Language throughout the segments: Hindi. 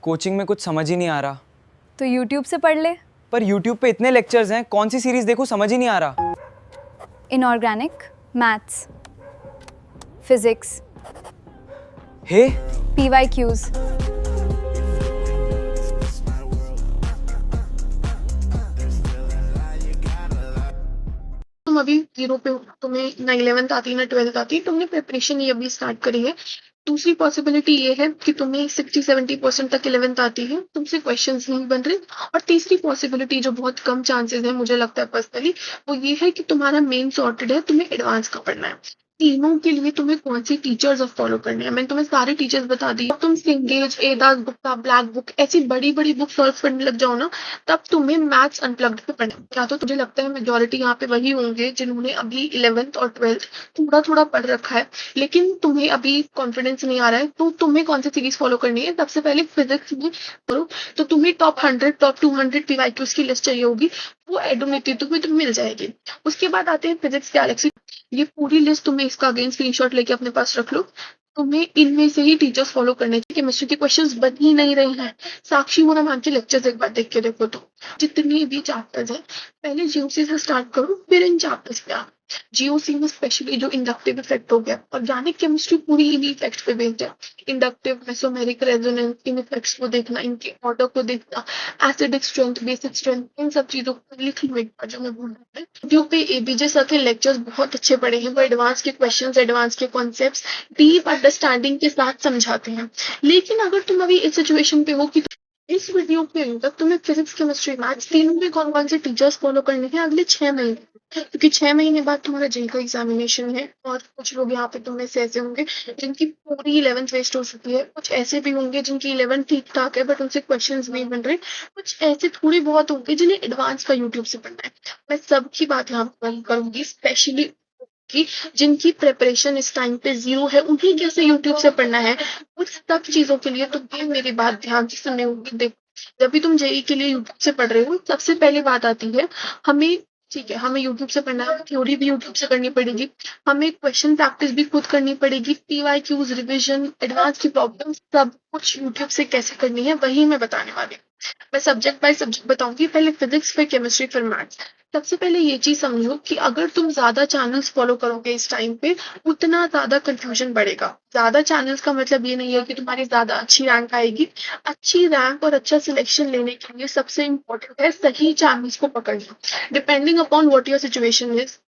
कोचिंग में कुछ समझ ही नहीं आ रहा। तो YouTube से पढ़ ले। पर YouTube पे इतने लेक्चर्स हैं, कौन सी सीरीज देखूं समझ ही नहीं आ रहा। इनऑर्गेनिक, मैथ्स, फिजिक्स, हे PYQs। तुम अभी जीरो पे हो, तुम्हें ना 11th आती ना 12th आती, तुमने प्रिपरेशन ये अभी स्टार्ट करी है। दूसरी पॉसिबिलिटी ये है कि तुम्हें 60-70% तक 11th आती है, तुमसे क्वेश्चंस नहीं बन रहे। और तीसरी पॉसिबिलिटी जो बहुत कम चांसेस है मुझे लगता है पर्सनली, वो ये है कि तुम्हारा मेन सॉर्टेड है, तुम्हें एडवांस का पढ़ना है। तीनों के लिए तुम्हें कौन सी टीचर्स फॉलो करने हैं, मैंने तुम्हें सारे टीचर्स बता दिए। तुम सिंगेज, एदास गुप्ता, ब्लैक बुक ऐसी बड़ी बड़ी बुक सॉल्व करने लग जाओ ना, तब तुम्हें मैथ्स अनप्लग्ड पे पढ़ना है। क्या तो मुझे लगता है मेजोरिटी यहाँ पे वही होंगे जिन्होंने अभी 11th और 12th थोड़ा थोड़ा पढ़ रखा है, लेकिन तुम्हें अभी कॉन्फिडेंस नहीं आ रहा है। तो तुम्हें कौन सी सीरीज फॉलो करनी है? सबसे पहले फिजिक्स में करो, तो तुम्हें टॉप 100 टॉप 200 PYQs की लिस्ट चाहिए होगी, वो एडोमेटिव तुम्हें मिल जाएगी। उसके बाद आते हैं फिजिक्स गैलेक्सी। ये पूरी लिस्ट तुम्हें इसका अगेन स्क्रीनशॉट लेके अपने पास रख लो। तुम्हें इनमें से ही टीचर्स फॉलो करने चाहिए। केमिस्ट्री के क्वेश्चंस बन ही नहीं रहे हैं। साक्षी मोना मैम के लेक्चर्स एक बार देख के देखो। तो जितने भी चैप्टर्स हैं पहले जीओसी से स्टार्ट करो, फिर इन चैप्टर्स पे आओ। जीओसी में स्पेशली जो इंडक्टिव इफेक्ट हो गया, ऑर्गेनिक केमिस्ट्री पूरी इन्हीं इफेक्ट्स पे बेस्ड है। इंडक्टिव, मेसोमेरिक रेजोनेंस, इन इफेक्ट्स को देखना, इनके ऑर्डर को देखना, एसिडिक स्ट्रेंथ, बेसिक स्ट्रेंथ, इन सब चीजों को लिख लो एक बार जो मैं बोल रहा हूँ। यूट्यूब पे एबीजे सर के लेक्चर्स बहुत अच्छे पड़े हैं। वो एडवांस के क्वेश्चंस, एडवांस के कॉन्सेप्ट्स डीप अंडरस्टैंडिंग के साथ समझाते हैं। लेकिन अगर तुम अभी इस सिचुएशन पे हो कि इस वीडियो के अंदर तुम्हें फिजिक्स, केमिस्ट्री, मैथ्स तीनों में कौन कौन से टीचर्स फॉलो करने हैं अगले 6 महीने, क्योंकि 6 महीने बाद तुम्हारा जेई का एग्जामिनेशन है। और कुछ लोग यहाँ पे तुम्हें से ऐसे होंगे जिनकी पूरी 11th वेस्ट हो चुकी है, कुछ ऐसे भी होंगे जिनकी 11th ठीक ठाक है बट उनसे क्वेश्चंस नहीं बन रहे, कुछ ऐसे थोड़े बहुत होंगे जिन्हें एडवांस का यूट्यूब से पढ़ना है। मैं सबकी बात यहाँ पर करूंगी, स्पेशली कि जिनकी प्रिपरेशन इस टाइम पे जीरो है उन्हें कैसे यूट्यूब से पढ़ना है। उन सब चीजों के लिए तुम्हें मेरी बात ध्यान से सुननी होगी। देखो, जब भी तुम जेई के लिए यूट्यूब से पढ़ रहे हो, सबसे पहले बात आती है हमें, ठीक है हमें यूट्यूब से पढ़ना है, थ्योरी भी यूट्यूब से करनी पड़ेगी, हमें क्वेश्चन प्रैक्टिस भी खुद करनी पड़ेगी, PYQs, रिविजन, एडवांस की प्रॉब्लम, सब कुछ यूट्यूब से कैसे करनी है वही मैं बताने वाली हूँ। मैं सब्जेक्ट बाय सब्जेक्ट बताऊंगी, पहले फिजिक्स, फिर केमिस्ट्री, फिर मैथ्स। सबसे पहले ये चीज समझो कि अगर तुम ज्यादा चैनल्स फॉलो करोगे इस टाइम पे, उतना ज्यादा कंफ्यूजन बढ़ेगा। ज्यादा चैनल्स का मतलब ये नहीं है कि तुम्हारी ज्यादा अच्छी रैंक आएगी। अच्छी रैंक और अच्छा सिलेक्शन लेने के लिए सबसे इम्पोर्टेंट है सही चैनल्स को पकड़ना, depending upon what your situation is.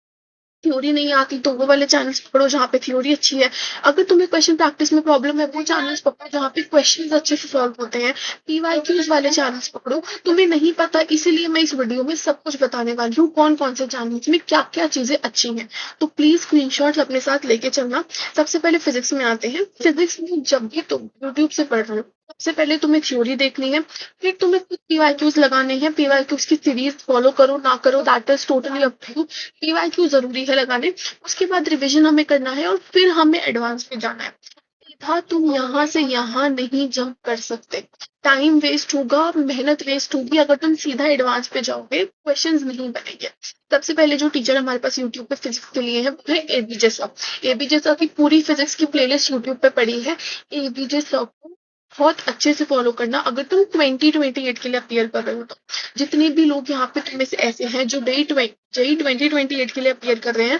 Theory नहीं आती तो वो वाले चैनल्स पकड़ो जहाँ पे थ्योरी अच्छी है। अगर तुम्हें क्वेश्चन प्रैक्टिस में प्रॉब्लम है, वो चैनल्स पकड़ो जहाँ पे क्वेश्चंस अच्छे से सॉल्व होते हैं। PYQs वाले चैनल्स पकड़ो। तुम्हें नहीं पता, इसीलिए मैं इस वीडियो में सब कुछ बताने वाली हूँ, कौन कौन से चैनल्स में क्या क्या चीजें अच्छी हैं। तो प्लीज स्क्रीनशॉट्स अपने साथ लेके चलना। सबसे पहले फिजिक्स में आते हैं। फिजिक्स में जब भी तुम यूट्यूब से पढ़ रहे हो, सबसे पहले तुम्हें थ्योरी देखनी है, फिर तुम्हें कुछ PYQs लगाने हैं। PYQs की सीरीज फॉलो करो ना करो that is totally up to you. PYQ जरूरी है लगाने। उसके बाद रिवीजन हमें करना है और फिर हमें एडवांस पे जाना है। सीधा तुम यहाँ से यहाँ नहीं जंप कर सकते, टाइम वेस्ट होगा, मेहनत वेस्ट होगी। अगर तुम सीधा एडवांस पे जाओगे क्वेश्चंस नहीं बनेंगे। सबसे पहले जो टीचर हमारे पास यूट्यूब पे फिजिक्स के लिए है वो है एबीजे सर। एबीजे सर की पूरी फिजिक्स की प्लेलिस्ट यूट्यूब पे पड़ी है। एबीजे सर को बहुत अच्छे से फॉलो करना अगर तुम 2028 के लिए अपियर कर रहे हो तो। जितने भी लोग यहाँ पे तुम्हें से ऐसे हैं जो जेई 2028 के लिए अपियर कर रहे हैं,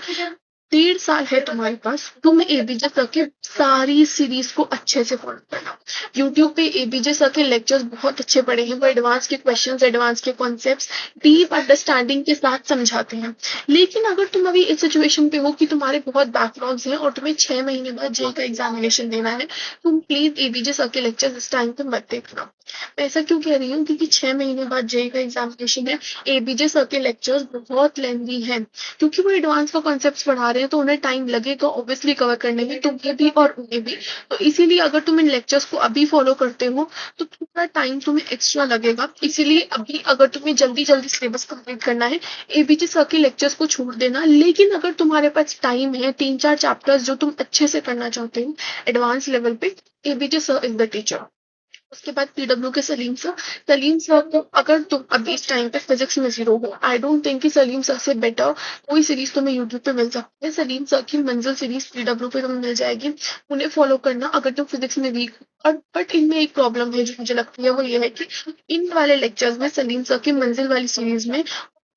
1.5 साल है तुम्हारे पास, तुम एबीजे सर के सारी सीरीज को अच्छे से फॉलो करना। यूट्यूब पे एबीजे सर के लेक्चर्स बहुत अच्छे पड़े हैं। वो एडवांस के क्वेश्चंस, एडवांस के कॉन्सेप्ट्स डीप अंडरस्टैंडिंग के साथ समझाते हैं। लेकिन अगर तुम अभी इस सिचुएशन पे हो कि तुम्हारे बहुत बैकलॉग्स हैं और तुम्हें 6 महीने बाद जेई का एग्जामिनेशन देना है, तुम प्लीज एबीजे सर के लेक्चर्स इस टाइम पे मत देखना। मैं ऐसा क्यों कह रही हूँ, क्योंकि 6 महीने बाद जेई का एग्जामिनेशन है। एबीजे सर के लेक्चर्स बहुत लेंथी हैं, क्योंकि वो एडवांस का कॉन्सेप्ट्स पढ़ा रहे हैं तो उन्हें टाइम लगेगा ऑब्वियसली कवर करने में, तुम्हें भी और उन्हें भी। तो इसीलिए अगर तुम इन लेक्चर्स को अभी फॉलो करते हो तो थोड़ा टाइम तुम्हें एक्स्ट्रा लगेगा। इसीलिए अभी अगर तुम्हें जल्दी जल्दी सिलेबस कंप्लीट करना है, एबीजे सर के लेक्चर्स को छोड़ देना। लेकिन अगर तुम्हारे पास टाइम है, 3-4 चैप्टर्स जो तुम अच्छे से करना चाहते हो एडवांस लेवल पे, ABJ sir is the teacher. उसके बाद पीडब्ल्यू के सलीम सर को अगर तुम अभी इस टाइम पे फिजिक्स में जीरो हो, आई डोंट थिंक कि सलीम सर से बेटर कोई सीरीज तुम्हें यूट्यूब पे मिल सकती है। सलीम सर की मंजिल सीरीज पीडब्ल्यू पे तुम्हें मिल जाएगी, उन्हें फॉलो करना अगर तुम फिजिक्स में वीक। और बट इनमें एक प्रॉब्लम है जो मुझे लगती है, वो ये है कि इन वाले लेक्चर्स में सलीम सर की मंजिल वाली सीरीज में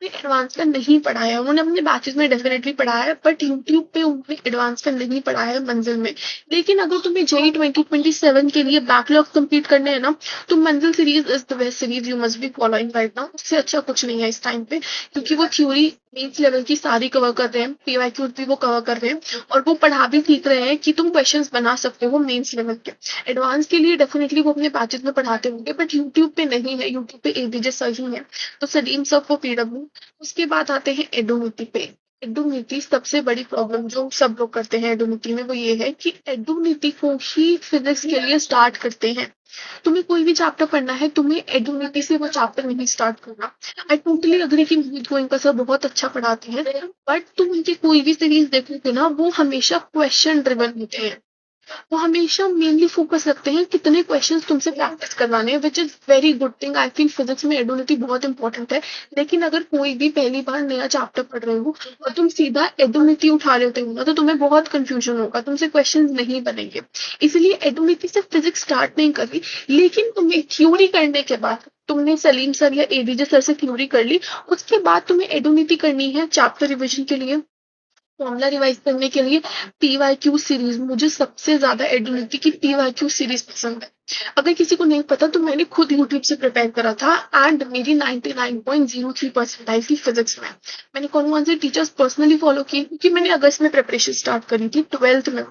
एडवांस का नहीं पढ़ाया। उन्होंने अपने बैचेस में डेफिनेटली पढ़ाया है, बट यूट्यूब पे उन्होंने एडवांस का नहीं पढ़ाया है मंजिल में। लेकिन अगर तुम्हें जेई 2027 के लिए बैकलॉग कंप्लीट करने हैं ना, तो मंजिल series is the best series you must be following right now. उससे अच्छा कुछ नहीं है इस टाइम पे, क्योंकि वो थ्योरी मेंस लेवल की सारी कवर कर रहे हैं, पीवाईक्यूज भी वो कवर कर रहे हैं, और वो पढ़ा भी सीख रहे हैं कि तुम क्वेश्चंस बना सकते हो मेंस लेवल के। एडवांस के लिए डेफिनेटली वो अपने बैचेस में पढ़ाते होंगे, बट यूट्यूब पे नहीं है, यूट्यूब पे एबीजे सर ही है। तो सलीम सर को पीडब्ल्यू। उसके बाद आते हैं एडोमिति पे। एडोमिति सबसे बड़ी प्रॉब्लम जो सब लोग करते हैं एडोमिति में, वो ये है कि एडोमिति को ही फिजिक्स के लिए स्टार्ट करते हैं। तुम्हें कोई भी चैप्टर पढ़ना है, तुम्हें एडोमिति से वो चैप्टर नहीं स्टार्ट करना। आई टोटली अग्री कि मोहित गोयनका सर बहुत अच्छा पढ़ाते हैं, बट तुम उनकी कोई भी सीरीज देखोगे ना, वो हमेशा क्वेश्चन ड्रिवन होते हैं। वो हमेशा मेनली फोकस रखते हैं कितने क्वेश्चंस तुमसे प्रैक्टिस करवाने हैं, which is very good thing. I feel physics में एडोनिटी बहुत इंपॉर्टेंट है। लेकिन अगर कोई भी पहली बार नया चैप्टर पढ़ रहे हो और तुम सीधा एडोनिटी उठा लेते हो ना, तो तुम्हें बहुत कंफ्यूजन होगा, तुमसे क्वेश्चंस नहीं बनेंगे। इसलिए एडोनिटी से फिजिक्स स्टार्ट नहीं करी। लेकिन तुम्हें थ्योरी करने के बाद, तुमने सलीम सर या एबीजे सर से थ्योरी कर ली, उसके बाद तुम्हें एडोनिटी करनी है चैप्टर रिविजन के लिए, फॉर्मूला रिवाइज करने के लिए। पीवाईक्यू सीरीज, मुझे सबसे ज्यादा एडोनिटी की पीवाईक्यू सीरीज पसंद है। अगर किसी को नहीं पता, तो मैंने खुद यूट्यूब से प्रिपेयर करा था एंड मेरी 99.03% आई थी फिजिक्स में। मैंने कौन से टीचर्स पर्सनली फॉलो किए, क्योंकि मैंने अगस्त में प्रिपरेशन स्टार्ट करी थी 12th में।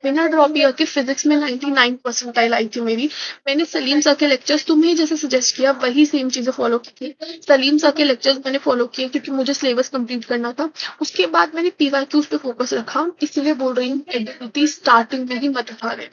बिना ड्रॉप ईयर के फिजिक्स में 99% आई थी मेरी। मैंने सलीम सर के लेक्चर्स तुम्हें जैसे सजेस्ट किया, वही सेम चीजें फॉलो की थी। सलीम सर के लेक्चर्स मैंने फॉलो किए क्योंकि मुझे सिलेबस कंप्लीट करना था। उसके बाद मैंने पीवाईक्यूज पे फोकस रखा, इसीलिए बोल रही हूँ एडोमिति स्टार्टिंग में ही मत उठा रहे।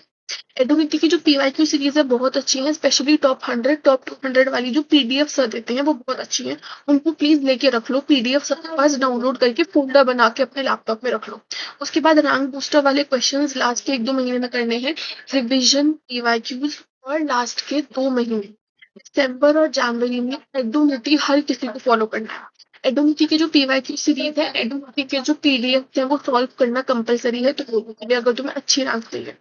एडोमिति की जो पीवाईक्यू सीरीज है बहुत अच्छी है, स्पेशली टॉप 100 टॉप 200 वाली जो पीडीएफ सर देते हैं वो बहुत अच्छी है। उनको प्लीज लेके रख लो, पीडीएफ सबके पास डाउनलोड करके फोल्डर बना के अपने लैपटॉप में रख लो। उसके बाद रैंक बूस्टर वाले क्वेश्चंस लास्ट के 1-2 महीने में करने हैं, रिविजन पीवाईक्यूज, और लास्ट के 2 महीने दिसंबर और जनवरी में एडोमिति हर किसी को फॉलो करना है। एडोमिति की जो पीवाईक्यू सीरीज है, एडोमिति के जो पीडीएफ है वो सॉल्व करना कंपलसरी है, तो लोगों के लिए अगर तुम्हें अच्छी रैंक चाहिए।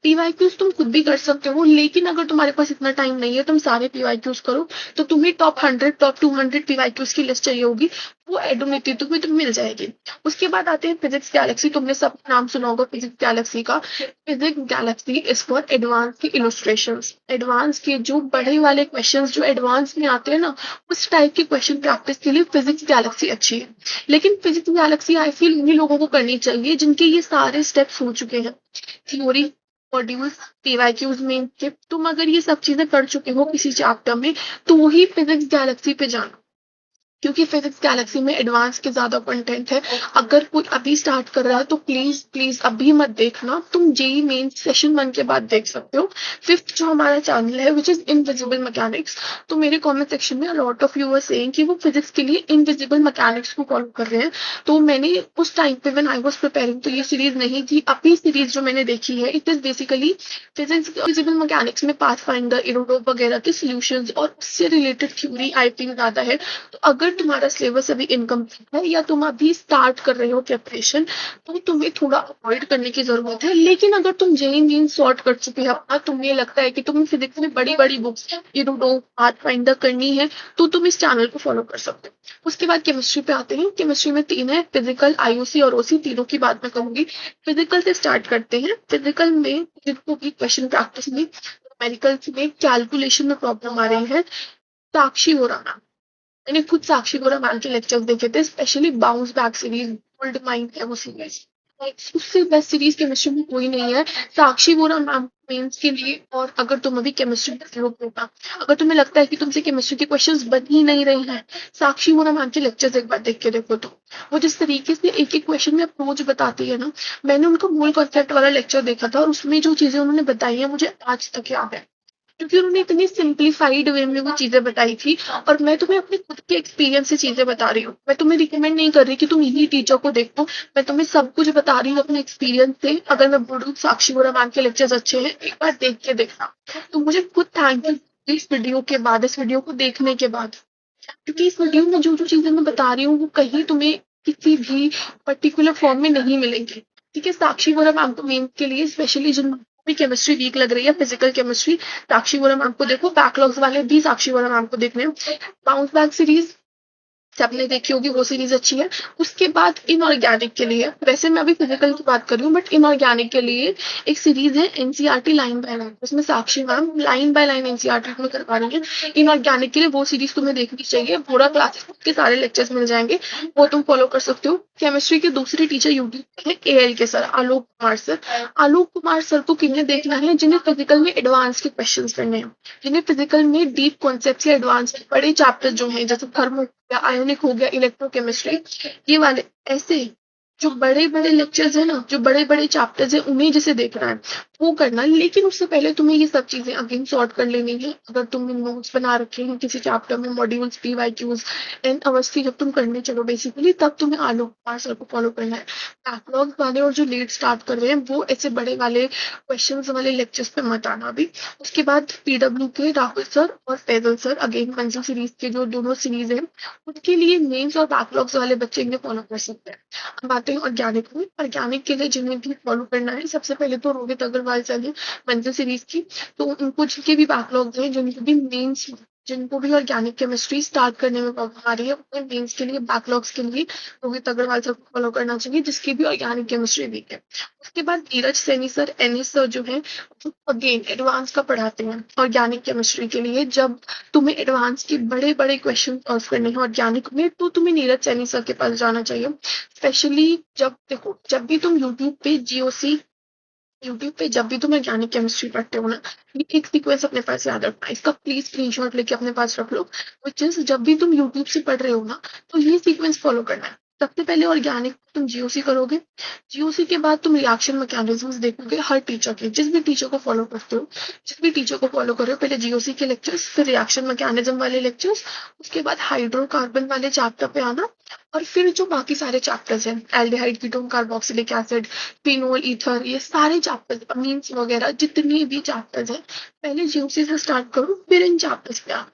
पीवाईक्यूज तुम खुद भी कर सकते हो, लेकिन अगर तुम्हारे पास इतना टाइम नहीं है तुम सारे पीवाईक्यूज करो, तो तुम्हें टॉप 100 टॉप 200 पीवाईक्यूज की लिस्ट चाहिए होगी, वो एडोमिति तुम्हें मिल जाएगी। उसके बाद आते हैं फिजिक्स गैलेक्सी। तुमने सब नाम सुना होगा फिजिक्स गैलेक्सी का। Physics Galaxy is for advance की इलस्ट्रेशंस। एडवांस के जो बड़े वाले क्वेश्चंस जो एडवांस में आते हैं ना, उस टाइप के क्वेश्चन प्रैक्टिस के लिए फिजिक्स गैलेक्सी अच्छी है। लेकिन फिजिक्स गैलेक्सी आई फील उन्हीं लोगों को करनी चाहिए जिनके ये सारे स्टेप्स हो चुके हैं, थ्योरी, मॉड्यूल्स, पीवाईक्यूज में। तुम अगर ये सब चीजें कर चुके हो किसी चैप्टर में, तो ही फिजिक्स गैलेक्सी पे जाना, क्योंकि फिजिक्स गैलेक्सी में एडवांस के ज्यादा कंटेंट है। अगर कोई अभी स्टार्ट कर रहा है तो प्लीज प्लीज अभी मत देखना, तुम जेई मेन सेशन 1 के बाद देख सकते हो। 5th जो हमारा चैनल है विच इज इनविजिबल मैकेनिक्स, तो मेरे कमेंट सेक्शन में lot of you are saying कि वो फिजिक्स के लिए इनविजिबल मैकेनिक्स को फॉलो कर रहे हैं। तो मैंने उस टाइम पे व्हेन आई वाज प्रिपेयरिंग, तो ये सीरीज नहीं थी। अभी सीरीज जो मैंने देखी है, it is basically physics invisible mechanics में पाथफाइंडर, इरोडोप वगैरह के सॉल्यूशंस और उससे रिलेटेड थ्योरी आई थिंक ज्यादा है। तो अगर तुम्हारा सिलेबस अभी इनकम्प्लीट है या तुम अभी स्टार्ट कर रहे हो प्रिपरेशन, तो तुम्हें थोड़ा अवॉइड करने की जरूरत है। लेकिन अगर तुम जेई मेन सॉर्ट कर चुके हो और तुम्हें लगता है कि तुम फिजिक्स में बड़ी बड़ी बुक्स इरोडोप, पाथफाइंडर करनी है, तो तुम इस चैनल को फॉलो कर सकते हो। उसके बाद केमिस्ट्री पे आते हैं। केमिस्ट्री में 3 है, फिजिकल, आईओसी और ओसी, तीनों की बात मैं कहूंगी। फिजिकल से स्टार्ट करते हैं। फिजिकल में जिनको भी क्वेश्चन प्रैक्टिस में, न्यूमेरिकल में, कैलकुलेशन में प्रॉब्लम आ रही है, साक्षी होराना, मैंने खुद साक्षी गोरा मैम के लेक्चर्स देखे थे, specially bounce back series, gold mine है वो सीरीज। उससे बेस्ट सीरीज केमिस्ट्री में कोई नहीं है। साक्षी गोरा मैम मेंस के लिए, और अगर तुम अभी केमिस्ट्री में जीरो होगा, अगर तुम्हें लगता है कि तुमसे केमिस्ट्री के क्वेश्चंस बन ही नहीं रहे हैं, साक्षी गोरा मैम के लेक्चर्स एक बार देख के देखो। तो वो जिस तरीके से एक एक क्वेश्चन में अप्रोच बताती है ना, मैंने उनका मूल कॉन्सेप्ट वाला लेक्चर देखा था और उसमें जो चीजें उन्होंने बताई है मुझे आज तक याद है। क्योंकि उन्होंने इतनी सिंप्लीफाइड वे में वो चीजें बताई थी। और मैं तुम्हें अपने खुद के एक्सपीरियंस से चीजें बता रही हूँ, मैं तुम्हें रिकमेंड नहीं कर रही कि तुम इन्हीं टीचर को देखो, मैं तुम्हें सब कुछ बता रही हूँ अपने एक्सपीरियंस से। अगर मैं बोल रही हूँ साक्षी वोरा मैम के लेक्चर्स अच्छे हैं, एक बार देख के देखना। तो मुझे खुद थैंक यू इस वीडियो के बाद, इस वीडियो को देखने के बाद, क्योंकि इस वीडियो में जो जो चीजें मैं बता रही हूँ वो कहीं तुम्हें किसी भी पर्टिकुलर फॉर्म में नहीं मिलेंगी। ठीक है, साक्षी वोरा मैम को मेन के लिए स्पेशली जिन भी केमिस्ट्री वीक लग रही है, फिजिकल केमिस्ट्री, साक्षी वोरा मैम को देखो। बैकलॉग्स वाले भी साक्षी वोरा मैम को देखने। बाउंस बैक सीरीज सबने देखी होगी, वो सीरीज अच्छी है। उसके बाद इनऑर्गेनिक के लिए, वैसे मैं अभी फिजिकल की बात कर रही हूँ, बट इनऑर्गेनिक के लिए एक सीरीज है एनसीईआरटी लाइन बाय लाइन, उसमें Sakshi ma'am line by line NCERT में करवा रही है। इनऑर्गेनिक के लिए वो सीरीज तुम्हें देखनी चाहिए, पूरा क्लासेस के सारे लेक्चर्स मिल जाएंगे, वो तुम फॉलो कर सकते हो। केमिस्ट्री के दूसरे टीचर यूट्यूब पे है एएल के सर, आलोक कुमार सर। आलोक कुमार सर को किन्हें देखना है? जिन्हें फिजिकल में एडवांस के क्वेश्चन करने हैं, जिन्हें फिजिकल में डीप कॉन्सेप्ट या एडवांस बड़े चैप्टर जो हैं, जैसे थर्मो या आयोनिक हो गया, इलेक्ट्रोकेमिस्ट्री, ये वाले ऐसे जो बड़े बड़े लेक्चर्स है ना, जो बड़े बड़े चैप्टर्स है, उन्हें जैसे देखना है वो करना। लेकिन उससे पहले तुम्हें ये सब चीजें अगेन सॉर्ट कर लेनी है। अगर तुमने नोट्स बना रखे हैं किसी चैप्टर में, मॉड्यूल्स, पीवाईक्यूज एंड अवस्थी जब तुम करने चलो बेसिकली, तब तुम्हें आलोक कुमार सर को फॉलो करना है। बैकलॉग वाले और जो लेट स्टार्ट कर रहे हैं वो ऐसे बड़े वाले क्वेश्चन वाले लेक्चर्स पे मत आना अभी। उसके बाद पीडब्ल्यू के राहुल सर और फैजल सर, अगेन मंजिल सीरीज के जो दोनों सीरीज है, उनके लिए मेंस और बैकलॉग्स वाले बच्चे इन्हें फॉलो कर सकते हैं। अब आते हैं ऑर्गेनिक में। ऑर्गेनिक के लिए जिन्हें भी फॉलो करना है, सबसे पहले तो रोहित अग्रवाल सर है मंजिल सीरीज की, तो उनको जिनके भी बैकलॉग्स हैं, जिनको भी मेंस, जिनको भी ऑर्गेनिक केमिस्ट्री स्टार्ट करने में प्रॉब्लम आ रही है, उन्हें मेंस के लिए, बैकलॉग्स के लिए रोहित अग्रवाल सर को फॉलो करना चाहिए, जिसकी भी ऑर्गेनिक केमिस्ट्री वीक है। उसके बाद Neeraj Saini sir, NS sir जो है, अगेन एडवांस का पढ़ाते हैं ऑर्गेनिक केमिस्ट्री के लिए। जब तुम्हें एडवांस के बड़े बड़े क्वेश्चन सॉल्व करने हैं ऑर्गेनिक में, तो तुम्हें नीरज सैनी सर के पास जाना चाहिए। स्पेशली जब देखो, जब भी तुम यूट्यूब पे जीओसी, यूट्यूब पे जब भी तुम ऑर्गेनिक केमिस्ट्री पढ़ते हो ना, ये एक सीक्वेंस अपने पास याद रखना, इसका प्लीज स्क्रीनशॉट लेके अपने पास रख लो। विच इज, जब भी तुम यूट्यूब से पढ़ रहे हो ना, तो ये सीक्वेंस फॉलो करना है। सबसे पहले ऑर्गेनिक तुम जीओसी करोगे, जीओसी के बाद तुम रिएक्शन मैकेनिज्म्स देखोगे हर टीचर के, जिस भी टीचर को फॉलो करते हो, जिस भी टीचर को फॉलो कर रहे हो, पहले जीओसी के लेक्चर्स, फिर रिएक्शन मैकेनिज्म वाले लेक्चर्स, उसके बाद हाइड्रोकार्बन वाले चैप्टर पे आना, और फिर जो बाकी सारे चैप्टर्स हैं, aldehyde, ketone, carboxylic acid, phenol, ether, ये सारे चैप्टर्स, अमीन्स वगैरह जितने भी चैप्टर्स हैं, पहले जीओसी से स्टार्ट करो, फिर इन चैप्टर्स पे आओ।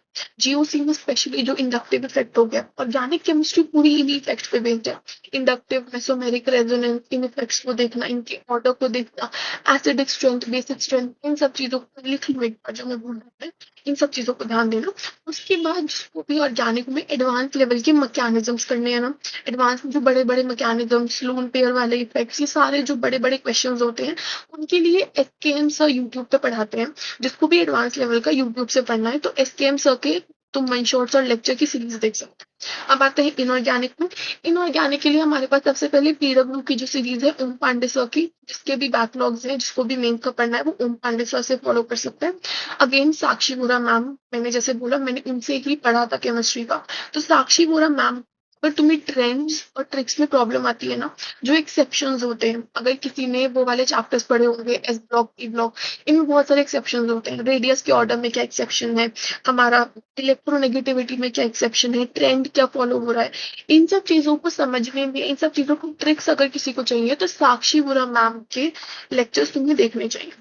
जीओसी में स्पेशली जो इंडक्टिव इफेक्ट हो गया, ऑर्गेनिक केमिस्ट्री पूरी इन्हीं इफेक्ट्स पे बेस्ड है। इंडक्टिव, मेसोमेरिक रेजोनेंस, इन इफेक्ट्स को देखना, इनके ऑर्डर को देखना, एसिडिक स्ट्रेंथ, बेसिक स्ट्रेंथ, इन सब चीजों को लिख लो एक बार, जो मैं बोल रही हूँ, इन सब चीजों को ध्यान देना। उसके बाद जिसको भी ऑर्गेनिक में एडवांस लेवल के मैकेनिज्म्स करने हैं ना, एडवांस में जो बड़े बड़े मैकेनिज्म्स, लोन पेयर वाले इफेक्ट्स, ये सारे जो बड़े बड़े क्वेश्चन होते हैं, उनके लिए एसकेएम सर यूट्यूब पे पढ़ाते हैं। जिसको भी एडवांस लेवल का यूट्यूब से पढ़ना है, तो एसकेएम सर के तुम वन शॉट्स और लेक्चर की सीरीज देख सकते हो। अब आते हैं इनऑर्गेनिक में। इनऑर्गेनिक के लिए हमारे पास सबसे पहले पीडब्ल्यू की जो सीरीज है ओम पांडे सर की, जिसके भी बैकलॉग्स हैं, जिसको भी मेन का पढ़ना है, वो ओम पांडे सर से फॉलो कर सकते हैं। अगेन साक्षी वोरा मैम, मैंने जैसे बोला, मैंने उनसे ही पढ़ा था केमिस्ट्री का, तो साक्षी वोरा मैम, अगर तुम्हें ट्रेंड्स और ट्रिक्स में प्रॉब्लम आती है ना, जो एक्सेप्शंस होते हैं, अगर किसी ने वो वाले चैप्टर्स पढ़े होंगे, एस ब्लॉक, ई ब्लॉक, इनमें बहुत सारे एक्सेप्शंस होते हैं। रेडियस के ऑर्डर में क्या एक्सेप्शन है, हमारा इलेक्ट्रोनेगेटिविटी में क्या एक्सेप्शन है, ट्रेंड क्या फॉलो हो रहा है, इन सब चीजों को समझने में, इन सब चीजों को ट्रिक्स अगर किसी को चाहिए, तो साक्षी वोरा मैम के लेक्चर्स तुम्हें देखने चाहिए।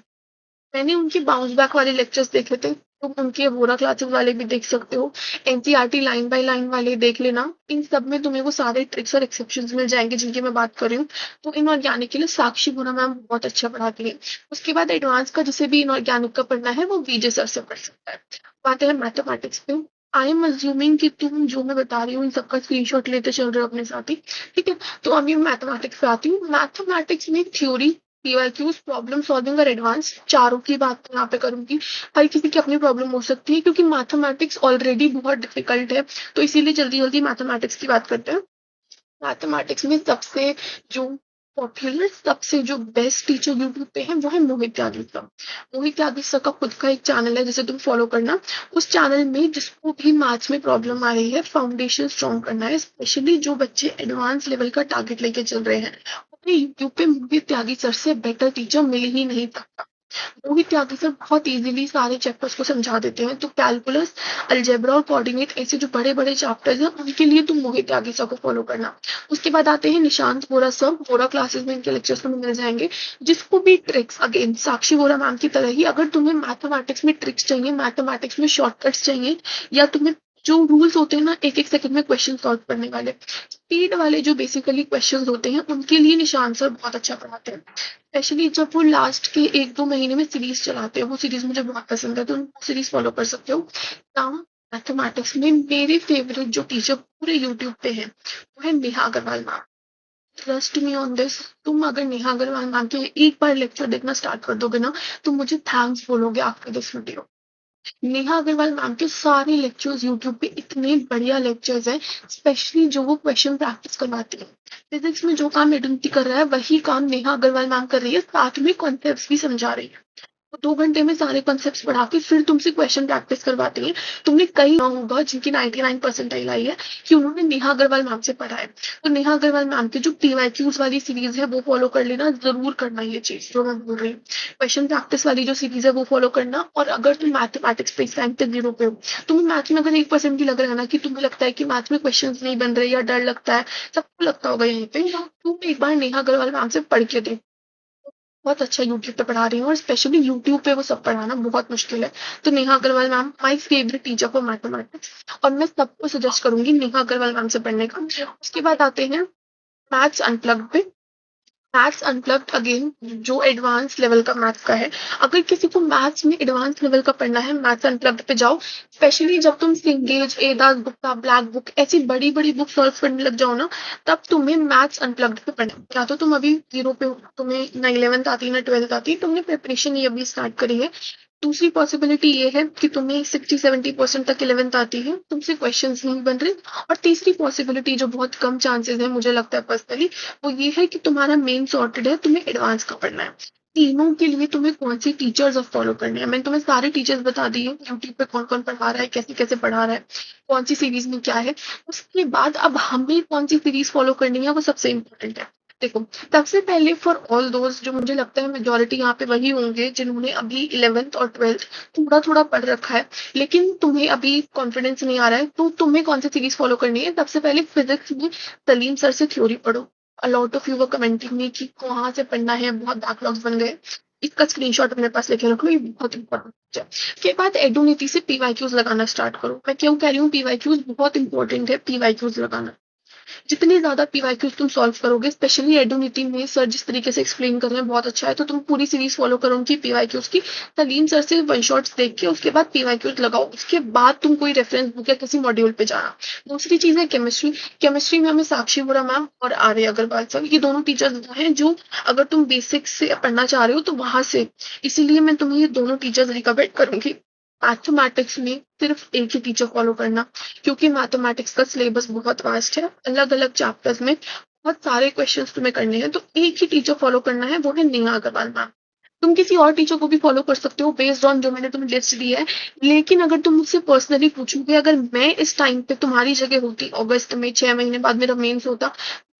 मैंने उनके बाउंस बैक वाले लेक्चर्स देखे थे, तुम उनके वोरा क्लासेस वाले भी देख सकते हो, एनसीईआरटी लाइन बाय लाइन वाले देख लेना। इन सब में तुम्हें वो सारे ट्रिक्स और एक्सेप्शंस मिल जाएंगे जिनकी मैं बात कर रही हूँ। तो इनऑर्गेनिक के लिए साक्षी वोरा मैम बहुत अच्छा पढ़ाती है। उसके बाद एडवांस का जिसे भी इनऑर्गेनिक का पढ़ना है, वो विजय सर से पढ़ सकता है। बात है मैथमेटिक्स पे। आई एम अज्यूमिंग कि तुम जो मैं बता रही हूँ इन सबका स्क्रीनशॉट लेते चल रहे हो अपने साथ ही, ठीक है। तो अभी मैं मैथमेटिक्स पे आती हूँ। मैथमेटिक्स में थ्योरी, पीवाईक्यूज, प्रॉब्लम सॉल्विंग और एडवांस, चारों की बात यहाँ पे करूंगी। हर किसी की अपनी प्रॉब्लम हो सकती है, क्योंकि मैथमेटिक्स ऑलरेडी बहुत डिफिकल्ट है, तो इसीलिए जल्दी जल्दी मैथमेटिक्स की बात करते हैं। मैथमेटिक्स में सबसे जो पॉपुलर, सबसे जो बेस्ट टीचर यूट्यूब पे है, वो है मोहित त्यागी सर। मोहित त्यागी सर का खुद का एक चैनल है, जिसे तुम फॉलो करना। उस चैनल में जिसको भी मैथ्स में प्रॉब्लम आ रही है, फाउंडेशन स्ट्रॉन्ग करना है, स्पेशली जो बच्चे एडवांस लेवल का टारगेट लेके चल रहे हैं, उन्हें यूट्यूब पे मोहित त्यागी सर से बेटर टीचर मिल ही नहीं सकता। मोहित त्यागी सर बहुत इजीली सारे चैप्टर्स को समझा देते हैं। तो कैलकुलस, अलजेब्रा और कोऑर्डिनेट ऐसे जो बड़े बड़े चैप्टर्स हैं उनके लिए तुम मोहित त्यागी सर को फॉलो करना। उसके बाद आते हैं निशांत वोरा सर। वोरा क्लासेस में इनके लेक्चर्स तुम्हें मिल जाएंगे। जिसको भी ट्रिक्स, अगेन साक्षी वोरा मैम की तरह ही, अगर तुम्हें मैथमेटिक्स में ट्रिक्स चाहिए, मैथमेटिक्स में शॉर्टकट्स चाहिए, या तुम्हें जो रूल्स होते हैं ना एक एक सेकंड में क्वेश्चन सॉल्व करने वाले, स्पीड वाले जो बेसिकली क्वेश्चंस होते हैं, उनके लिए निशांत सर बहुत अच्छा पढ़ाते हैं। स्पेशली जब वो लास्ट के 1-2 महीने में सीरीज चलाते हैं, वो सीरीज मुझे बहुत पसंद है, तो वो सीरीज फॉलो कर सकते हो। नाउ मैथमेटिक्स में मेरे फेवरेट जो टीचर पूरे यूट्यूब पे है वो है Neha Agarwal ma'am. Trust me on this, तुम अगर नेहा अग्रवाल मैम के एक बार लेक्चर देखना स्टार्ट कर दोगे ना, तो मुझे थैंक्स बोलोगे after this video. Neha Agarwal ma'am के सारे लेक्चर्स यूट्यूब पे इतने बढ़िया लेक्चर्स हैं, स्पेशली जो वो क्वेश्चन प्रैक्टिस करवाती है। फिजिक्स में जो काम एडमिटी कर रहा है वही काम नेहा अग्रवाल मैम कर रही है, साथ में कॉन्सेप्ट्स भी समझा रही है। वो 2 घंटे में सारे कॉन्सेप्ट्स पढ़ा के फिर तुमसे क्वेश्चन प्रैक्टिस करवाती है। तुमने कई लोग होगा जिनकी 99 परसेंटाइल आई है कि उन्होंने नेहा अग्रवाल मैम से पढ़ा है। तो नेहा अग्रवाल मैम की जो पीवाईक्यूज वाली सीरीज है वो फॉलो कर लेना, जरूर करना ये चीज जो मैं बोल रही हूँ। क्वेश्चन प्रैक्टिस वाली जो सीरीज है वो फॉलो करना। और अगर तुम मैथमेटिक्स पे इस टाइम पे 0 पे हो, तुम्हें मैथ में अगर 1% भी लग रहा है ना, कि तुम्हें लगता है कि मैथ में क्वेश्चन नहीं बन रहे या डर लगता है, सबको लगता होगा यहीं पे, तुम एक बार नेहा अग्रवाल मैम से पढ़ के देखो। बहुत अच्छा यूट्यूब पे पढ़ा रही हूँ, और स्पेशली यूट्यूब पे वो सब पढ़ाना बहुत मुश्किल है। तो Neha Agarwal ma'am my favourite teacher for mathematics, और मैं सबको सजेस्ट करूंगी नेहा अग्रवाल मैम से पढ़ने का। उसके बाद आते हैं मैथ्स अनप्लग्ड पे। मैथ्स अनप्लग्ड अगेन जो एडवांस लेवल का मैथ्स का है, अगर किसी को मैथ्स में एडवांस लेवल का पढ़ना है, मैथ्स अनप्लग्ड पे जाओ। स्पेशली जब तुम सिंगेज, एदास गुप्ता, ब्लैक बुक ऐसी बड़ी बड़ी बुक सॉल्व करने लग जाओ ना, तब तुम्हें मैथ्स अनप्लग्ड पे पढ़ना है। या तो तुम अभी 0 पे हो, तुम्हें ना 11th आती ना 12th आती, तुमने प्रिपरेशन ये अभी स्टार्ट करी है। दूसरी पॉसिबिलिटी ये है कि तुम्हें 60-70% तक 11th आती है, तुमसे क्वेश्चंस नहीं बन रहे। और तीसरी पॉसिबिलिटी जो बहुत कम चांसेस है मुझे लगता है पर्सनली, वो ये है कि तुम्हारा मेन सॉर्टेड है, तुम्हें एडवांस का पढ़ना है। तीनों के लिए तुम्हें कौन सी टीचर्स फॉलो करने हैं, मैंने तुम्हें सारे टीचर्स बता दिए यूट्यूब पे कौन कौन पढ़ा रहा है, कैसे कैसे पढ़ा रहा है, कौन सी सीरीज में क्या है। उसके बाद अब हमें कौन सी सीरीज फॉलो करनी है वो सबसे इम्पोर्टेंट है। देखो, सबसे पहले फॉर ऑल दोस्त, जो मुझे लगता है मेजोरिटी यहाँ पे वही होंगे जिन्होंने अभी 11th और 12th थोड़ा थोड़ा पढ़ रखा है, लेकिन तुम्हें अभी कॉन्फिडेंस नहीं आ रहा है, तो तुम्हें कौन सी सीरीज फॉलो करनी है। सबसे पहले फिजिक्स में सलीम सर से थ्योरी पढ़ो। A lot of you were commenting में कि कहाँ से पढ़ना है, बहुत बैकलॉग्स बन गए। इसका स्क्रीनशॉट अपने पास लेके रख लो, ये बहुत इंपॉर्टेंट है। के बाद एडोनीति से पीवाईक्यूज लगाना स्टार्ट करो। मैं क्यों कह रही हूँ पीवाईक्यूज बहुत इंपॉर्टेंट है, पीवाईक्यूज लगाना। जितने ज्यादा पीवाईक्यूज तुम सॉल्व करोगे, स्पेशली एडोनीति में सर जिस तरीके से एक्सप्लेन कर रहे हैं बहुत अच्छा है, तो तुम पूरी सीरीज फॉलो करो उनकी पीवाईक्यूज की। सलीम सर से वन शॉट्स देख के उसके बाद पीवाईक्यूज लगाओ, उसके बाद तुम कोई रेफरेंस बुक या किसी मॉड्यूल पे जाना। दूसरी चीज है केमिस्ट्री। केमिस्ट्री में हमें साक्षी वोरा मैम और आर्य अग्रवाल सर, ये दोनों टीचर्स हैं जो अगर तुम बेसिक्स से पढ़ना चाह रहे हो तो वहां से, इसीलिए मैं तुम्हें ये दोनों टीचर्स रिकमेंड करूंगी। मैथमेटिक्स में सिर्फ एक ही टीचर फॉलो करना, क्योंकि मैथमेटिक्स का सिलेबस बहुत वास्ट है, अलग अलग चैप्टर्स में बहुत सारे क्वेश्चंस तुम्हें करने हैं, तो एक ही टीचर फॉलो करना है, वो है नेहा अग्रवाल मैम। तुम किसी और टीचर को भी फॉलो कर सकते हो बेस्ड ऑन जो मैंने तुम्हें लिस्ट दी है, लेकिन अगर तुम मुझसे पर्सनली पूछोगे, अगर मैं इस टाइम पे तुम्हारी जगह होती, अगस्त में 6 महीने बाद मेरा मेंस होता,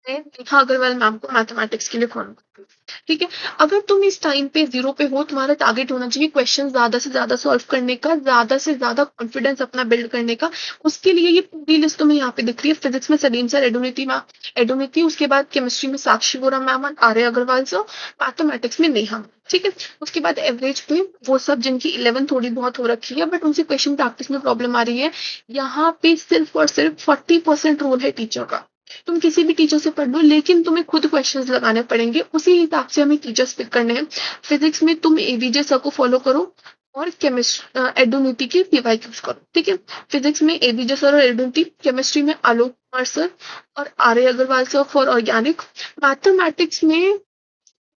मैं नेहा अग्रवाल मैम को मैथमेटिक्स के लिए फॉलो करती। ठीक है, अगर तुम इस टाइम पे 0 पे हो, तुम्हारा टारगेट होना चाहिए क्वेश्चन ज्यादा से ज्यादा सॉल्व करने का, ज्यादा से ज्यादा कॉन्फिडेंस अपना बिल्ड करने का। उसके लिए ये पूरी लिस्ट तुम्हें यहाँ पे दिख रही है। फिजिक्स में सलीम सर, एडोनीति मैम, एडोनीति, उसके बाद केमिस्ट्री में साक्षी वोरा मैम और आर्य अग्रवाल सर, मैथमेटिक्स में नेहा। ठीक है, उसके बाद एवरेज पे वो सब जिनकी 11 थोड़ी बहुत हो रखी है बट उनसे क्वेश्चन प्रैक्टिस में प्रॉब्लम आ रही है, यहाँ पे सिर्फ और सिर्फ 40% रोल है टीचर का। तुम किसी भी टीचर से पढ़ लो, लेकिन तुम्हें खुद क्वेश्चंस लगाने पड़ेंगे, उसी हिसाब से हमें टीचर्स पिक करने हैं। फिजिक्स में तुम एबीजे सर को फॉलो करो, और केमिस्ट्री एडोनीति की पीवाईक्यूज करो। ठीक है, फिजिक्स में एबीजे सर और एडोनीति, केमिस्ट्री में आलोक कुमार सर और Arya Agarwal sir for organic. Mathematics में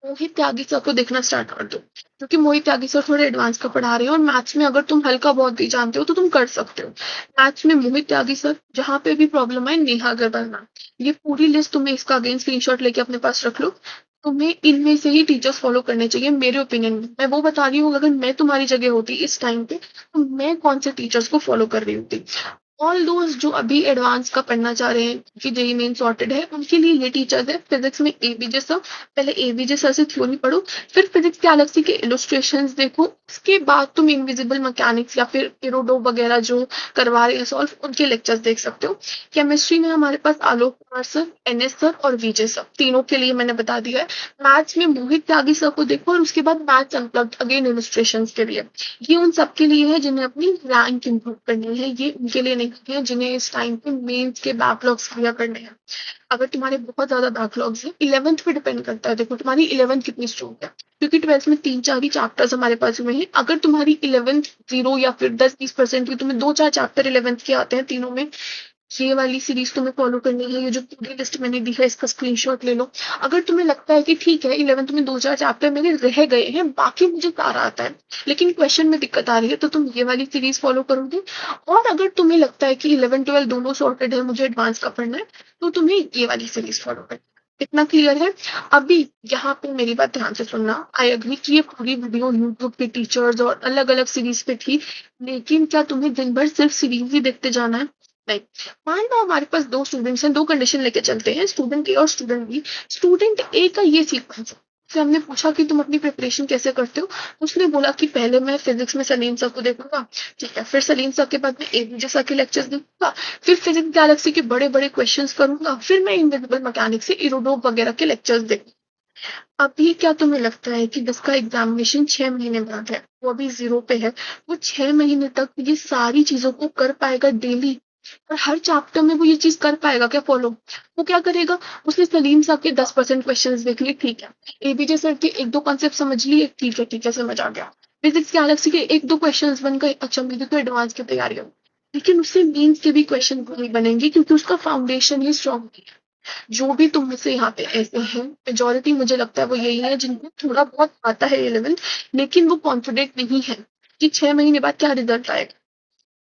मोहित त्यागी सर को देखना स्टार्ट कर दो, क्योंकि मोहित त्यागी सर थोड़े एडवांस का पढ़ा रहे हैं, और मैथ्स में अगर तुम हल्का बहुत भी जानते हो तो तुम कर सकते हो। मैथ्स में मोहित त्यागी सर, जहां पे भी प्रॉब्लम है नेहा अग्रवाल मैम। ये पूरी लिस्ट तुम्हें इसका अगेन स्क्रीनशॉट लेके अपने पास रख लो। तुम्हें इनमें से ही टीचर्स फॉलो करने चाहिए मेरे ओपिनियन में। मैं वो बता रही हूँ, अगर मैं तुम्हारी जगह होती इस टाइम पे, तो मैं कौन से टीचर्स को फॉलो कर रही होती। ऑल दोज जो अभी एडवांस का पढ़ना चाह रहे हैं कि जेई मेन सॉर्टेड है, उनके लिए ये टीचर्स है। फिजिक्स में एबीजे सर, पहले एबीजे सर से थ्योरी पढ़ो, फिर फिजिक्स गैलेक्सी के इलस्ट्रेशंस देखो, उसके बाद तुम इनविजिबल मैकेनिक्स या फिर एरोडो वगैरह जो करवा रहे हैं सॉल्व, उनके लेक्चर्स देख सकते हो। केमिस्ट्री में हमारे पास आलोक कुमार सर, एनएस सर और विजय सर, तीनों के लिए मैंने बता दिया है। मैथ्स में मोहित त्यागी सर को देखो और उसके बाद मैथ्स अनप्लग्ड अगेन इलस्ट्रेशंस के लिए। ये उन सबके लिए है जिन्हें अपनी रैंक इंप्रूव करनी है, ये उनके लिए नहीं है जिन्हें इस टाइम पे मेंस के बैकलॉग्स क्लियर करने हैं। अगर तुम्हारे बहुत ज्यादा बैकलॉग्स हैं, 11th पे डिपेंड करता है, देखो तुम्हारी 11th कितनी स्ट्रॉन्ग है, क्योंकि 12th में 3-4 ही चैप्टर्स हमारे पास हुए हैं। अगर तुम्हारी 11th 0 या फिर 10-20% की, तुम्हें 2-4 चैप्टर 11th के आते हैं तीनों में, ये वाली सीरीज तुम्हें फॉलो करनी है। ये जो पूरी लिस्ट मैंने दी है इसका स्क्रीनशॉट ले लो। अगर तुम्हें लगता है कि ठीक है 11th में 2-4 चैप्टर मेरे रह गए हैं, बाकी मुझे सारा आता है, लेकिन क्वेश्चन में दिक्कत आ रही है, तो तुम ये वाली सीरीज फॉलो करोगे। और अगर तुम्हें लगता है कि 11-12 दोनों सॉर्टेड है, मुझे एडवांस का पढ़ना है, तो तुम्हें ये वाली सीरीज फॉलो करनी है। इतना क्लियर है? अभी यहाँ पे मेरी बात ध्यान से सुनना। आई एग्री कि ये पूरी वीडियो यूट्यूब के टीचर्स और अलग अलग सीरीज पे थी, लेकिन क्या तुम्हें दिन भर सिर्फ सीरीज ही देखते जाना है? नहीं। मान लो हमारे पास 2 स्टूडेंट्स हैं, 2 कंडीशन लेके चलते हैं, स्टूडेंट ए और स्टूडेंट बी। स्टूडेंट ए का ये सीक्वेंस है, फिर हमने पूछा कि तुम अपनी प्रिपरेशन कैसे करते हो। उसने बोला कि पहले मैं फिजिक्स में सलीम सर को देखूंगा, ठीक है, फिर सलीम सर के बाद मैं एबीजे सर के लेक्चर्स देखूंगा, फिर फिजिक्स गैलेक्सी के बड़े बड़े क्वेश्चंस करूंगा, फिर मैं इनविजिबल मैकेनिक्स से इरोडोप वगैरह के लेक्चर्स देखूंगा। अभी क्या तुम्हें लगता है कि जिसका एग्जामिनेशन 6 महीने बाद है, वो अभी 0 पे है, वो 6 महीने तक ये सारी चीजों को कर पाएगा डेली? और हर चैप्टर में वो ये चीज कर पाएगा क्या फॉलो? वो क्या करेगा? उसने सलीम साहब के 10% क्वेश्चंस देख लिए, ठीक है, एबीजे सर के 1-2 कॉन्सेप्ट समझ लिए, ठीक है, समझ आ गया। फिजिक्स गैलेक्सी के 1-2 क्वेश्चंस बन गए, अच्छा मेरी तो एडवांस की तैयारी हो, लेकिन उससे मेंस के भी क्वेश्चन नहीं बनेंगे, क्योंकि उसका फाउंडेशन ही स्ट्रॉन्ग नहीं है। जो भी तुम में से यहाँ पे ऐसे हैं, मेजोरिटी मुझे लगता है वो यही है जिनको थोड़ा बहुत आता है 11th, लेकिन वो कॉन्फिडेंट नहीं है कि 6 महीने बाद क्या रिजल्ट आएगा।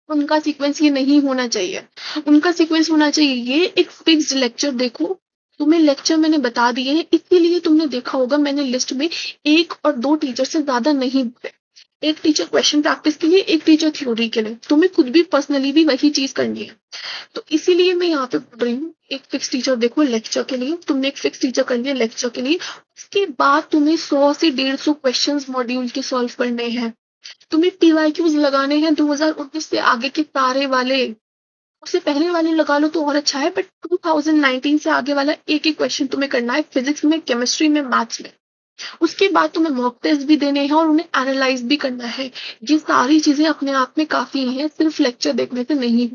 उनका सीक्वेंस ये नहीं होना चाहिए। उनका सीक्वेंस होना चाहिए ये एक फिक्स्ड लेक्चर देखो। तुम्हें लेक्चर मैंने बता दिए हैं, इसीलिए तुमने देखा होगा मैंने लिस्ट में 1 और 2 टीचर से ज्यादा नहीं बोले। एक टीचर क्वेश्चन प्रैक्टिस के लिए, एक टीचर थ्योरी के लिए। तुम्हें खुद भी पर्सनली भी वही चीज करनी है, तो इसीलिए मैं यहाँ पे बोल रही हूँ एक फिक्स टीचर देखो लेक्चर के लिए। तुमने एक फिक्स टीचर कर लिया लेक्चर के लिए, उसके बाद तुम्हें 100 से 150 क्वेश्चन मॉड्यूल के सॉल्व करने हैं। तुम्हें पीवाईक्यूज लगाने हैं 2019 से आगे के सारे वाले। उससे पहले वाले लगा लो तो और अच्छा है, बट 2019 से आगे वाला एक ही क्वेश्चन तुम्हें करना है, फिजिक्स में, केमिस्ट्री में, मैथ्स में। उसके बाद तुम्हें मॉक टेस्ट भी देने हैं और उन्हें एनालाइज भी करना है। ये सारी चीजें अपने आप में काफी हैं, सिर्फ लेक्चर देखने से नहीं।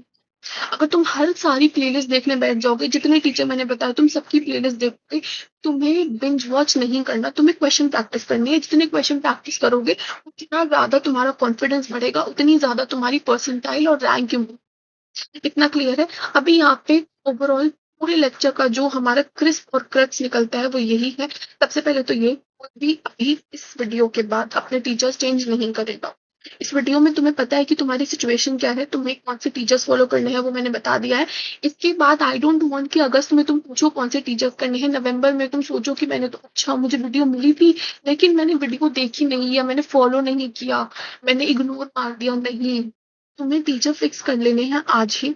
अगर तुम हर सारी प्लेलिस्ट देखने बैठ जाओगे, जितने टीचर मैंने बताया तुम सबकी प्लेलिस्ट देखोगे, तुम्हें बिंज वॉच नहीं करना, तुम्हें क्वेश्चन प्रैक्टिस करनी है। जितने क्वेश्चन प्रैक्टिस करोगे उतना ज्यादा तुम्हारा कॉन्फिडेंस बढ़ेगा, उतनी ज्यादा तुम्हारी परसेंटाइल और रैंक इंप्रूव। इतना क्लियर है? अभी यहाँ पे ओवरऑल पूरे लेक्चर का जो हमारा क्रिस्प और क्रक्स निकलता है वो यही है। सबसे पहले तो ये, कोई भी अभी इस वीडियो के बाद अपने टीचर्स चेंज नहीं करेगा। इस वीडियो में तुम्हें पता है कि तुम्हारी सिचुएशन क्या है, तुम्हें कौन से टीचर्स फॉलो करने हैं, वो मैंने बता दिया है। इसके बाद आई डोंट वांट कि अगस्त में तुम पूछो कौन से टीचर्स करने हैं, नवंबर में तुम सोचो कि मैंने तो अच्छा मुझे वीडियो मिली थी लेकिन मैंने वीडियो देखी नहीं या मैंने फॉलो नहीं किया, मैंने इग्नोर मार दिया। नहीं, तुम्हें टीचर फिक्स कर लेने हैं आज ही।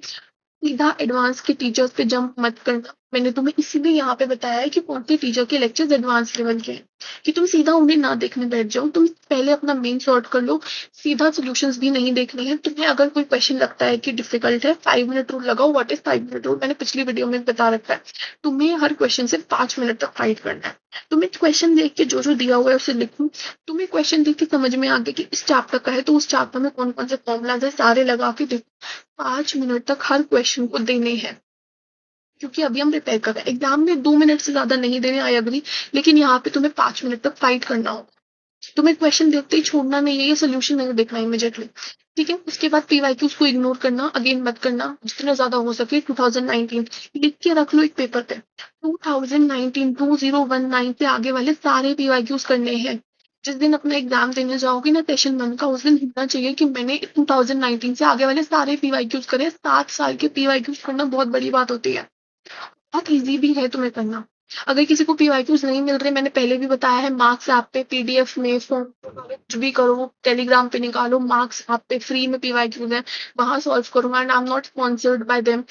सीधा एडवांस के टीचर्स पे जंप मत करना। मैंने तुम्हें इसीलिए यहाँ पे बताया है कि कौन से टीचर के लेक्चर्स एडवांस लेवल के हैं, कि तुम सीधा उन्हें ना देखने बैठ जाओ। तुम पहले अपना मेन सॉर्ट कर लो, सीधा सॉल्यूशंस भी नहीं देखने हैं। तुम्हें अगर कोई क्वेश्चन लगता है कि डिफिकल्ट है, 5 मिनट रूल लगाओ। What is 5 minute rule? मैंने पिछली वीडियो में बता रखा है। तुम्हें हर क्वेश्चन से 5 मिनट तक फाइट करना है। तुम्हें क्वेश्चन देख के जो जो दिया हुआ है उसे लिखूं, तुम्हें क्वेश्चन देख के समझ में आ गया कि इस चैप्टर का है तो उस चैप्टर में कौन कौन से फॉर्मूलाज है सारे लगा के देखो। 5 मिनट तक हर क्वेश्चन को देने हैं, क्योंकि अभी हम प्रिपेयर कर रहे हैं। एग्जाम में 2 मिनट से ज्यादा नहीं देने, आई अग्री, लेकिन यहाँ पे तुम्हें 5 मिनट तक फाइट करना होगा। तुम्हें क्वेश्चन देखते ही छोड़ना नहीं है, ये सोल्यूशन नहीं देखना इमीडिएटली, ठीक है? उसके बाद पीवाईक्यूज को इग्नोर करना, अगेन मत करना, जितना ज्यादा हो सके। 2019 लिख के रख लो एक पेपर पे, 2019 2019 से आगे वाले सारे पीवाईक्यूज करने हैं। जिस दिन अपना एग्जाम देने जाओगे ना सेशन 1 का, उस दिन होना चाहिए कि मैंने 2019 से आगे वाले सारे पीवाईक्यूज करे। 7 साल के पीवाईक्यूज करना बहुत बड़ी बात होती है, बहुत ईजी भी है तुम्हें करना। अगर किसी को पीवाईक्यूज नहीं मिल रहे, मैंने पहले भी बताया है, मार्क्स ऐप पे, पीडीएफ में, फोन कुछ भी करो, टेलीग्राम पे निकालो, मार्क्स ऐप पे फ्री में पीवाईक्यूज है, वहां सॉल्व करो। And I am not sponsored by them,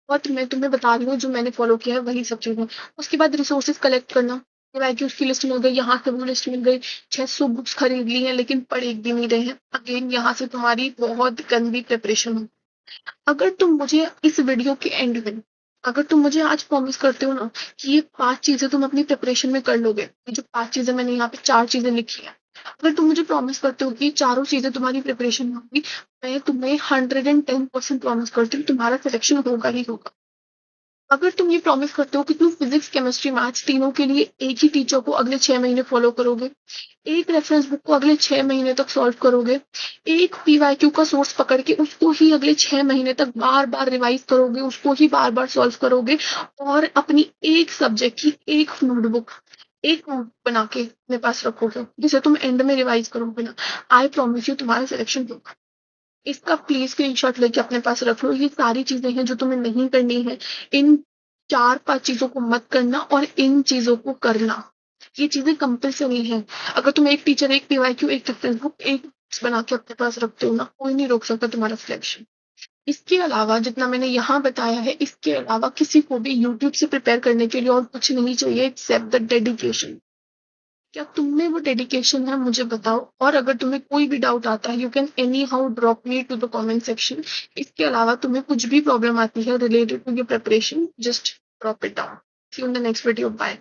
और मैं तुम्हें बता रही हूँ जो मैंने फॉलो किया है वही सब चीजें। उसके बाद रिसोर्सेज कलेक्ट करना, पीवाईक्यूज की लिस्ट मिल गई, यहाँ से वो लिस्ट मिल गई, 600 बुक्स खरीद ली हैं लेकिन पढ़ एक भी नहीं रहे हैं, अगेन यहाँ से तुम्हारी बहुत गंदी प्रिपरेशन हो। अगर तुम मुझे इस वीडियो के एंड में, अगर तुम मुझे आज प्रॉमिस करते हो ना कि ये 5 चीजें तुम अपनी प्रिपरेशन में कर लोगे, ये जो 5 चीजें मैंने यहाँ पे 4 चीजें लिखी है, अगर तुम मुझे प्रॉमिस करते हो कि चारों चीजें तुम्हारी प्रिपरेशन में होगी, मैं तुम्हें 110% प्रॉमिस करती हूँ तुम्हारा सिलेक्शन होगा ही होगा। अगर तुम ये प्रॉमिस करते हो कि तुम फिजिक्स, केमिस्ट्री, मैथ्स तीनों के लिए एक ही टीचर को अगले 6 महीने फॉलो करोगे, एक रेफरेंस बुक को अगले 6 महीने तक सॉल्व करोगे, एक पीवाईक्यू का सोर्स पकड़ के उसको ही अगले 6 महीने तक बार बार रिवाइज करोगे, उसको ही बार बार सॉल्व करोगे, और अपनी एक सब्जेक्ट की एक नोटबुक, एक नोट बना के अपने पास रखोगे जिसे तुम एंड में रिवाइज करोगे ना, आई प्रॉमिस यू तुम्हारा सिलेक्शन होगा। इसका प्लीज स्क्रीनशॉट लेके अपने पास रख लो। ये सारी चीजें हैं जो तुम्हें नहीं करनी है, इन 4-5 चीजों को मत करना और इन चीजों को करना, ये चीजें कंपल्सरी हैं। अगर तुम एक टीचर, एक पीवाईक्यू, एक रेफरेंस बुक, एक notes बना के अपने पास रखते हो ना, कोई नहीं रोक सकता तुम्हारा सिलेक्शन। इसके अलावा जितना मैंने यहाँ बताया है, इसके अलावा किसी को भी यूट्यूब से प्रिपेयर करने के लिए और कुछ नहीं चाहिए एक्सेप्ट द डेडिकेशन। क्या तुम में वो डेडिकेशन है, मुझे बताओ। और अगर तुम्हें कोई भी डाउट आता है, you can anyhow drop me to the comment section. इसके अलावा तुम्हें कुछ भी प्रॉब्लम आती है related to your preparation, just drop it down. See you in the next video, bye.